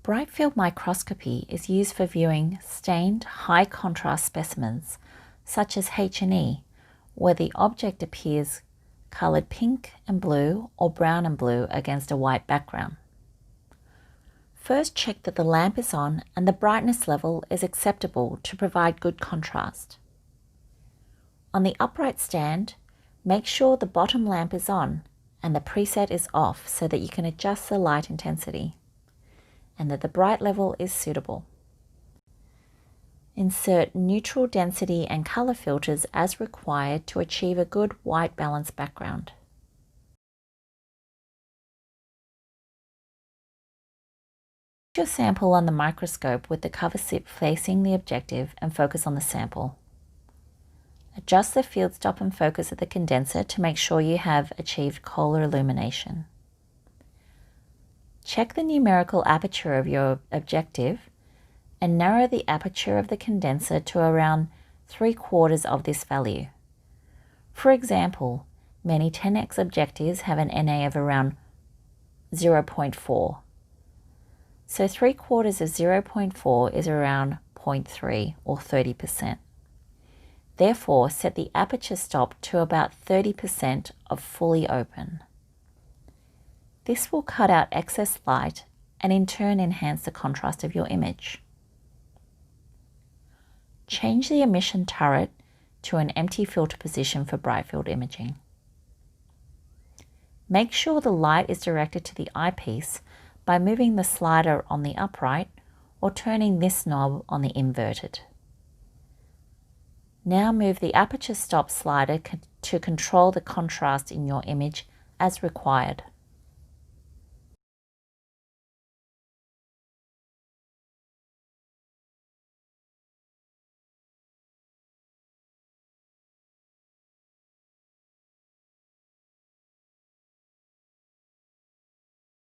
Brightfield microscopy is used for viewing stained high-contrast specimens such as H&E, where the object appears coloured pink and blue or brown and blue against a white background. First, check that the lamp is on and the brightness level is acceptable to provide good contrast. On the upright stand, make sure the bottom lamp is on and the preset is off so that you can adjust the light intensity, and that the bright level is suitable. Insert neutral density and colour filters as required to achieve a good white balance background. Put your sample on the microscope with the cover slip facing the objective and focus on the sample. Adjust the field stop and focus of the condenser to make sure you have achieved Kohler illumination. Check the numerical aperture of your objective and narrow the aperture of the condenser to around 3/4 of this value. For example, many 10x objectives have an NA of around 0.4. So 3/4 of 0.4 is around 0.3 or 30%. Therefore, set the aperture stop to about 30% of fully open. This will cut out excess light and in turn enhance the contrast of your image. Change the emission turret to an empty filter position for Brightfield imaging. Make sure the light is directed to the eyepiece by moving the slider on the upright or turning this knob on the inverted. Now move the aperture stop slider to control the contrast in your image as required.